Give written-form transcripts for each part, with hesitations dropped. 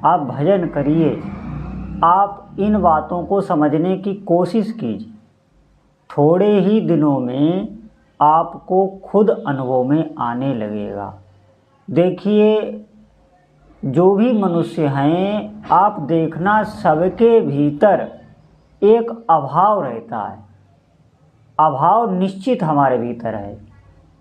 आप भजन करिए, आप इन बातों को समझने की कोशिश कीजिए। थोड़े ही दिनों में आपको खुद अनुभव में आने लगेगा। देखिए, जो भी मनुष्य हैं, आप देखना सबके भीतर एक अभाव रहता है। अभाव निश्चित हमारे भीतर है।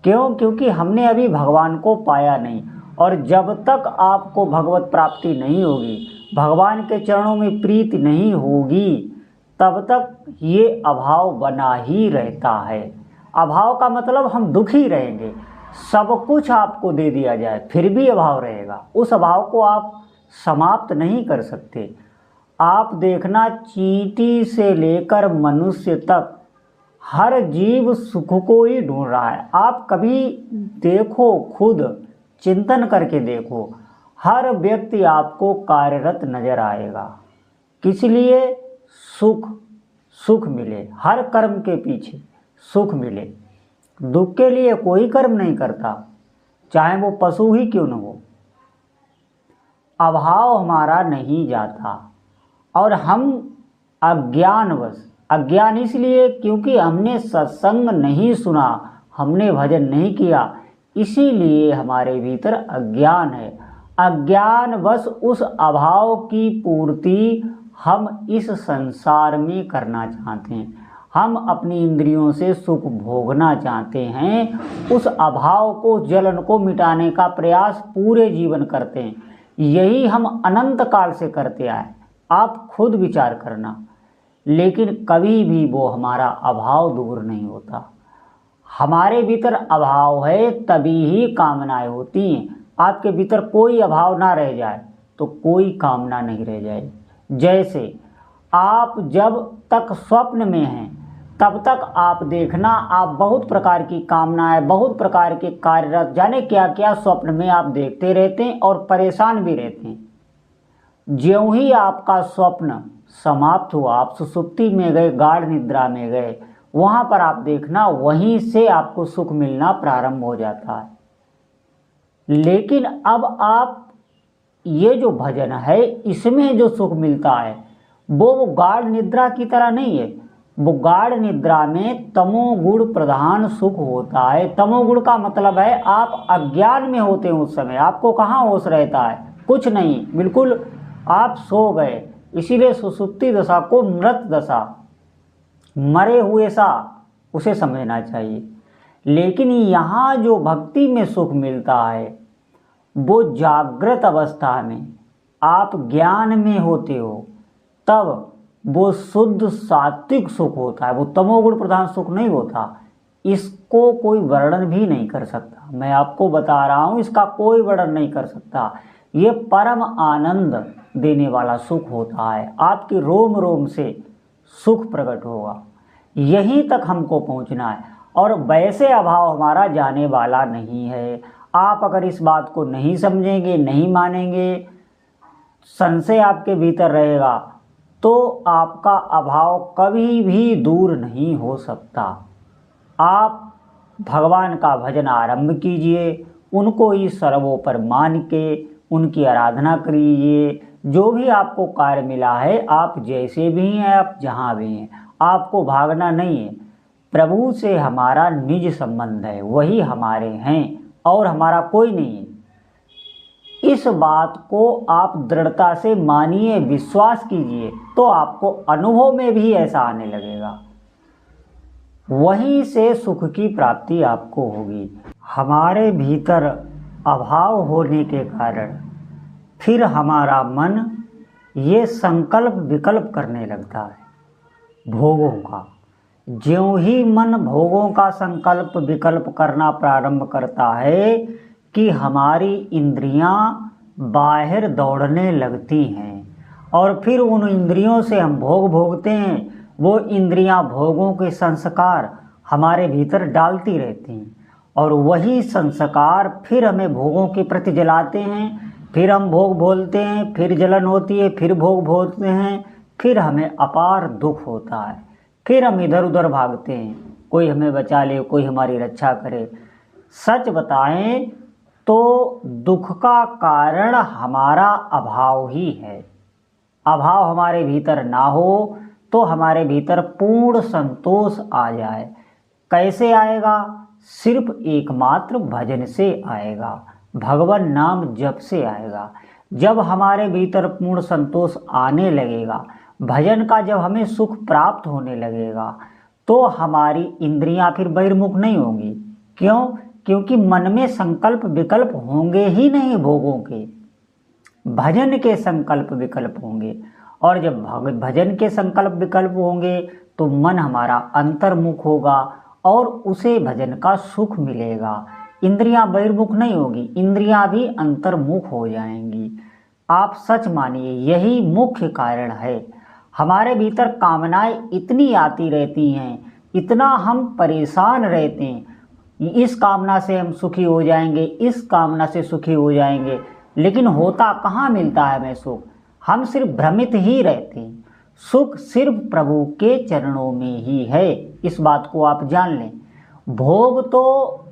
क्यों? क्योंकि हमने अभी भगवान को पाया नहीं, और जब तक आपको भगवत प्राप्ति नहीं होगी, भगवान के चरणों में प्रीति नहीं होगी, तब तक ये अभाव बना ही रहता है। अभाव का मतलब हम दुखी रहेंगे। सब कुछ आपको दे दिया जाए फिर भी अभाव रहेगा। उस अभाव को आप समाप्त नहीं कर सकते। आप देखना, चींटी से लेकर मनुष्य तक हर जीव सुख को ही ढूंढ रहा है। आप कभी देखो, खुद चिंतन करके देखो, हर व्यक्ति आपको कार्यरत नजर आएगा। किस लिए? सुख मिले। हर कर्म के पीछे सुख मिले। दुख के लिए कोई कर्म नहीं करता, चाहे वो पशु ही क्यों न हो। अभाव हमारा नहीं जाता, और हम अज्ञानवश, अज्ञान इसलिए क्योंकि हमने सत्संग नहीं सुना, हमने भजन नहीं किया, इसीलिए हमारे भीतर अज्ञान है। अज्ञानवश उस अभाव की पूर्ति हम इस संसार में करना चाहते हैं। हम अपनी इंद्रियों से सुख भोगना चाहते हैं। उस अभाव को, जलन को मिटाने का प्रयास पूरे जीवन करते हैं। यही हम अनंत काल से करते आए। आप खुद विचार करना। लेकिन कभी भी वो हमारा अभाव दूर नहीं होता। हमारे भीतर अभाव है तभी ही कामनाएं होती हैं। आपके भीतर कोई अभाव ना रह जाए तो कोई कामना नहीं रह जाए। जैसे आप जब तक स्वप्न में हैं तब तक आप देखना, आप बहुत प्रकार की कामनाएं, बहुत प्रकार के कार्यरत, जाने क्या क्या स्वप्न में आप देखते रहते हैं और परेशान भी रहते हैं। ज्यों ही आपका स्वप्न समाप्त हुआ, आप सुषुप्ति में गए, गाढ़ निद्रा में गए, वहाँ पर आप देखना, वहीं से आपको सुख मिलना प्रारंभ हो जाता है। लेकिन अब आप, ये जो भजन है, इसमें जो सुख मिलता है वो गाढ़ निद्रा की तरह नहीं है। वो गाढ़ निद्रा में तमोगुण प्रधान सुख होता है। तमोगुण का मतलब है आप अज्ञान में होते हैं। उस समय आपको कहाँ होश रहता है? कुछ नहीं, बिल्कुल आप सो गए। इसीलिए सुषुप्ति दशा को मृत दशा, मरे हुए सा उसे समझना चाहिए। लेकिन यहाँ जो भक्ति में सुख मिलता है वो जागृत अवस्था में, आप ज्ञान में होते हो तब वो शुद्ध सात्विक सुख होता है। वो तमोगुण प्रधान सुख नहीं होता। इसको कोई वर्णन भी नहीं कर सकता। मैं आपको बता रहा हूँ, इसका कोई वर्णन नहीं कर सकता। ये परम आनंद देने वाला सुख होता है। आपके रोम रोम से सुख प्रकट होगा। यहीं तक हमको पहुँचना है। और वैसे अभाव हमारा जाने वाला नहीं है। आप अगर इस बात को नहीं समझेंगे, नहीं मानेंगे, संशय आपके भीतर रहेगा, तो आपका अभाव कभी भी दूर नहीं हो सकता। आप भगवान का भजन आरंभ कीजिए, उनको ही सर्वोपर मान के उनकी आराधना करिए। जो भी आपको कार्य मिला है, आप जैसे भी हैं, आप जहाँ भी हैं, आपको भागना नहीं है। प्रभु से हमारा निज संबंध है, वही हमारे हैं और हमारा कोई नहीं है। इस बात को आप दृढ़ता से मानिए, विश्वास कीजिए, तो आपको अनुभव में भी ऐसा आने लगेगा। वहीं से सुख की प्राप्ति आपको होगी। हमारे भीतर अभाव होने के कारण फिर हमारा मन ये संकल्प विकल्प करने लगता है भोगों का। ज्यों ही मन भोगों का संकल्प विकल्प करना प्रारंभ करता है कि हमारी इंद्रियां बाहर दौड़ने लगती हैं, और फिर उन इंद्रियों से हम भोग भोगते हैं। वो इंद्रियां भोगों के संस्कार हमारे भीतर डालती रहती हैं, और वही संस्कार फिर हमें भोगों के प्रति जलाते हैं। फिर हम भोग बोलते हैं, फिर जलन होती है, फिर भोग भोगते हैं, फिर हमें अपार दुख होता है। फिर हम इधर उधर भागते हैं, कोई हमें बचा ले, कोई हमारी रक्षा करे। सच बताएं तो दुख का कारण हमारा अभाव ही है। अभाव हमारे भीतर ना हो तो हमारे भीतर पूर्ण संतोष आ जाए। कैसे आएगा? सिर्फ एकमात्र भजन से आएगा, भगवान नाम जप से आएगा। जब हमारे भीतर पूर्ण संतोष आने लगेगा, भजन का जब हमें सुख प्राप्त होने लगेगा, तो हमारी इंद्रियां फिर बहिर्मुख नहीं होंगी। क्यों? क्योंकि मन में संकल्प विकल्प होंगे ही नहीं भोगों के, भजन के संकल्प विकल्प होंगे। और जब भजन के संकल्प विकल्प होंगे तो मन हमारा अंतर्मुख होगा और उसे भजन का सुख मिलेगा। इंद्रियां बहिर्मुख नहीं होगी, इंद्रियां भी अंतर्मुख हो जाएंगी। आप सच मानिए, यही मुख्य कारण है। हमारे भीतर कामनाएं इतनी आती रहती हैं, इतना हम परेशान रहते हैं, इस कामना से हम सुखी हो जाएंगे, इस कामना से सुखी हो जाएंगे, लेकिन होता कहाँ मिलता है हमें सुख? हम सिर्फ भ्रमित ही रहते हैं। सुख सिर्फ प्रभु के चरणों में ही है, इस बात को आप जान लें। भोग तो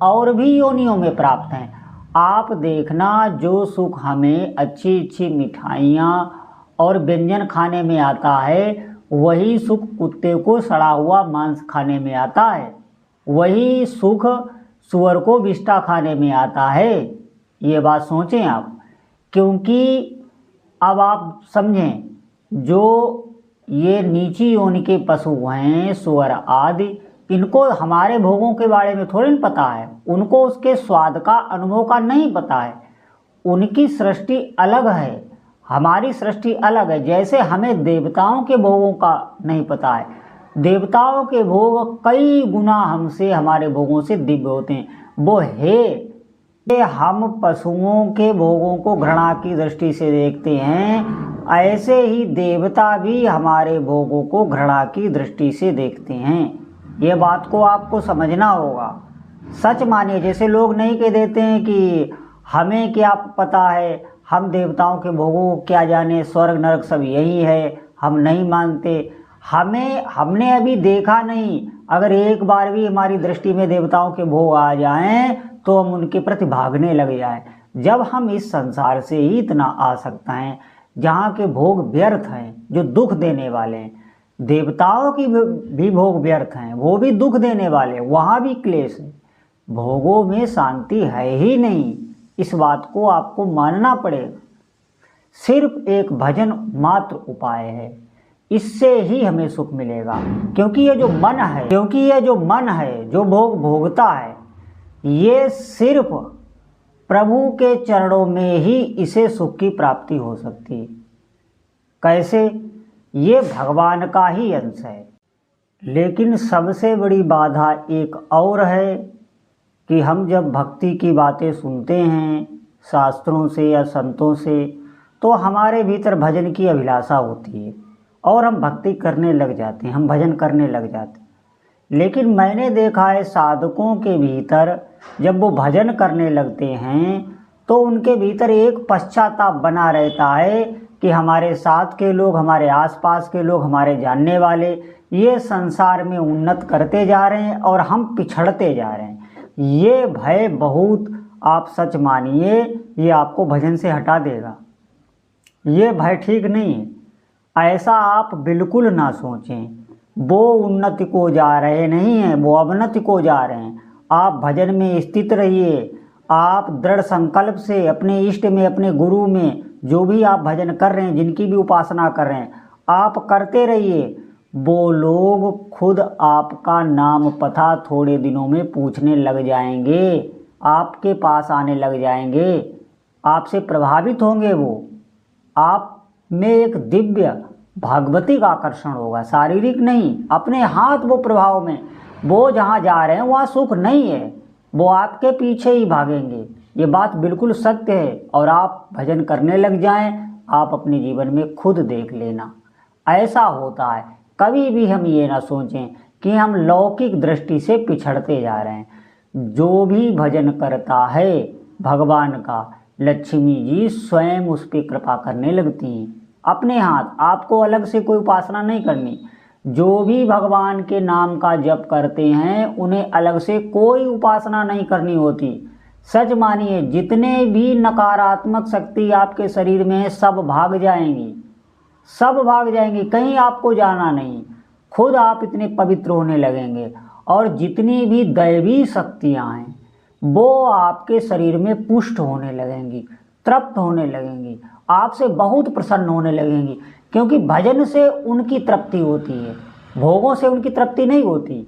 और भी योनियों में प्राप्त हैं। आप देखना, जो सुख हमें अच्छी अच्छी मिठाइयाँ और व्यंजन खाने में आता है, वही सुख कुत्ते को सड़ा हुआ मांस खाने में आता है, वही सुख सुअर को विष्ठा खाने में आता है। ये बात सोचें आप। क्योंकि अब आप समझें, जो ये नीची योनि के पशु हैं, सुअर आदि, इनको हमारे भोगों के बारे में थोड़ी न पता है, उनको उसके स्वाद का, अनुभव का नहीं पता है। उनकी सृष्टि अलग है, हमारी सृष्टि अलग है। जैसे हमें देवताओं के भोगों का नहीं पता है, देवताओं के भोग कई गुना हमसे, हमारे भोगों से दिव्य होते हैं। वो है, हम पशुओं के भोगों को घृणा की दृष्टि से देखते हैं, ऐसे ही देवता भी हमारे भोगों को घृणा की दृष्टि से देखते हैं। ये बात को आपको समझना होगा। सच मानिए, जैसे लोग नहीं कह देते हैं कि हमें क्या पता है, हम देवताओं के भोगों को क्या जाने, स्वर्ग नरक सब यही है, हम नहीं मानते। हमने अभी देखा नहीं। अगर एक बार भी हमारी दृष्टि में देवताओं के भोग आ जाएं तो हम उनके प्रति भागने लग जाएं। जब हम इस संसार से ही इतना आसक्त हैं, जहाँ के भोग व्यर्थ हैं, जो दुख देने वाले हैं, देवताओं की भी भोग व्यर्थ हैं, वो भी दुख देने वाले, वहाँ भी क्लेश है, भोगों में शांति है ही नहीं। इस बात को आपको मानना पड़ेगा। सिर्फ एक भजन मात्र उपाय है, इससे ही हमें सुख मिलेगा। क्योंकि ये जो मन है, जो भोग भोगता है, ये सिर्फ प्रभु के चरणों में ही इसे सुख की प्राप्ति हो सकती है। कैसे? ये भगवान का ही अंश है। लेकिन सबसे बड़ी बाधा एक और है कि हम जब भक्ति की बातें सुनते हैं शास्त्रों से या संतों से, तो हमारे भीतर भजन की अभिलाषा होती है और हम भक्ति करने लग जाते हैं, हम भजन करने लग जाते हैं। लेकिन मैंने देखा है, साधकों के भीतर जब वो भजन करने लगते हैं तो उनके भीतर एक पश्चाताप बना रहता है कि हमारे साथ के लोग, हमारे आसपास के लोग, हमारे जानने वाले, ये संसार में उन्नत करते जा रहे हैं और हम पिछड़ते जा रहे हैं। ये भय बहुत, आप सच मानिए, ये आपको भजन से हटा देगा। ये भय ठीक नहीं है, ऐसा आप बिल्कुल ना सोचें। वो उन्नति को जा रहे नहीं हैं, वो अवनति को जा रहे हैं। आप भजन में स्थित रहिए। आप दृढ़ संकल्प से अपने इष्ट में, अपने गुरु में, जो भी आप भजन कर रहे हैं, जिनकी भी उपासना कर रहे हैं, आप करते रहिए। वो लोग खुद आपका नाम पता थोड़े दिनों में पूछने लग जाएंगे, आपके पास आने लग जाएंगे, आपसे प्रभावित होंगे। वो आप में एक दिव्य भागवतिक आकर्षण होगा, शारीरिक नहीं, अपने हाथ वो प्रभाव में। वो जहाँ जा रहे हैं वहाँ सुख नहीं है, वो आपके पीछे ही भागेंगे। ये बात बिल्कुल सत्य है। और आप भजन करने लग जाएं, आप अपने जीवन में खुद देख लेना, ऐसा होता है। कभी भी हम ये ना सोचें कि हम लौकिक दृष्टि से पिछड़ते जा रहे हैं। जो भी भजन करता है भगवान का, लक्ष्मी जी स्वयं उस पर कृपा करने लगती हैं अपने हाथ। आपको अलग से कोई उपासना नहीं करनी। जो भी भगवान के नाम का जप करते हैं, उन्हें अलग से कोई उपासना नहीं करनी होती। सच मानिए, जितने भी नकारात्मक शक्ति आपके शरीर में है सब भाग जाएंगी, सब भाग जाएंगी, कहीं आपको जाना नहीं। खुद आप इतने पवित्र होने लगेंगे और जितनी भी दैवी शक्तियां हैं वो आपके शरीर में पुष्ट होने लगेंगी, तृप्त होने लगेंगी, आपसे बहुत प्रसन्न होने लगेंगी। क्योंकि भजन से उनकी तृप्ति होती है, भोगों से उनकी तृप्ति नहीं होती।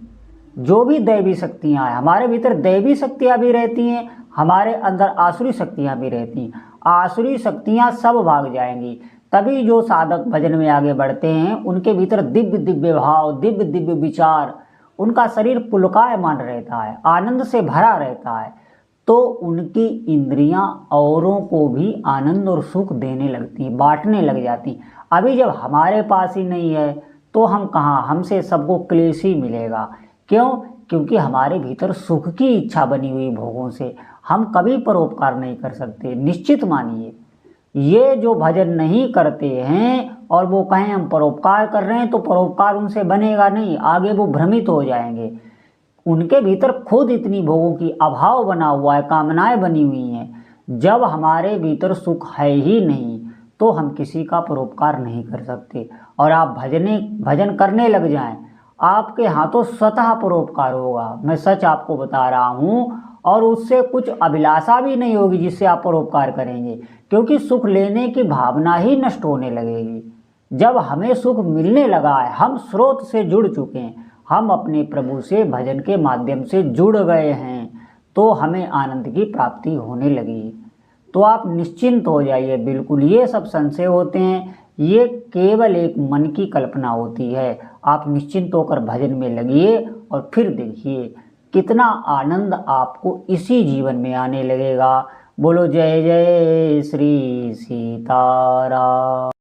जो भी दैवी शक्तियां हैं, हमारे भीतर दैवी शक्तियां भी रहती हैं, हमारे अंदर आसुरी शक्तियां भी रहती हैं। आसुरी शक्तियां सब भाग जाएंगी। तभी जो साधक भजन में आगे बढ़ते हैं उनके भीतर दिव्य दिव्य भाव, दिव्य दिव्य विचार, उनका शरीर पुलकायमान रहता है, आनंद से भरा रहता है। तो उनकी इंद्रियां औरों को भी आनंद और सुख देने लगती, बांटने लग जाती। अभी जब हमारे पास ही नहीं है तो हम कहाँ, हमसे सबको क्लेश ही मिलेगा। क्यों? क्योंकि हमारे भीतर सुख की इच्छा बनी हुई भोगों से हम कभी परोपकार नहीं कर सकते। निश्चित मानिए, ये जो भजन नहीं करते हैं और वो कहें हम परोपकार कर रहे हैं, तो परोपकार उनसे बनेगा नहीं, आगे वो भ्रमित हो जाएंगे। उनके भीतर खुद इतनी भोगों की अभाव बना हुआ है, कामनाएं बनी हुई हैं। जब हमारे भीतर सुख है ही नहीं तो हम किसी का परोपकार नहीं कर सकते। और आप भजन करने लग जाएं, आपके हाथों स्वतः परोपकार होगा। मैं सच आपको बता रहा हूँ। और उससे कुछ अभिलाषा भी नहीं होगी जिससे आप परोपकार करेंगे, क्योंकि सुख लेने की भावना ही नष्ट होने लगेगी। जब हमें सुख मिलने लगा है, हम स्रोत से जुड़ चुके हैं, हम अपने प्रभु से भजन के माध्यम से जुड़ गए हैं, तो हमें आनंद की प्राप्ति होने लगी। तो आप निश्चिंत हो जाइए। बिल्कुल, ये सब संशय होते हैं, ये केवल एक मन की कल्पना होती है। आप निश्चिंत होकर भजन में लगिए और फिर देखिए कितना आनंद आपको इसी जीवन में आने लगेगा। बोलो जय जय श्री सीताराम।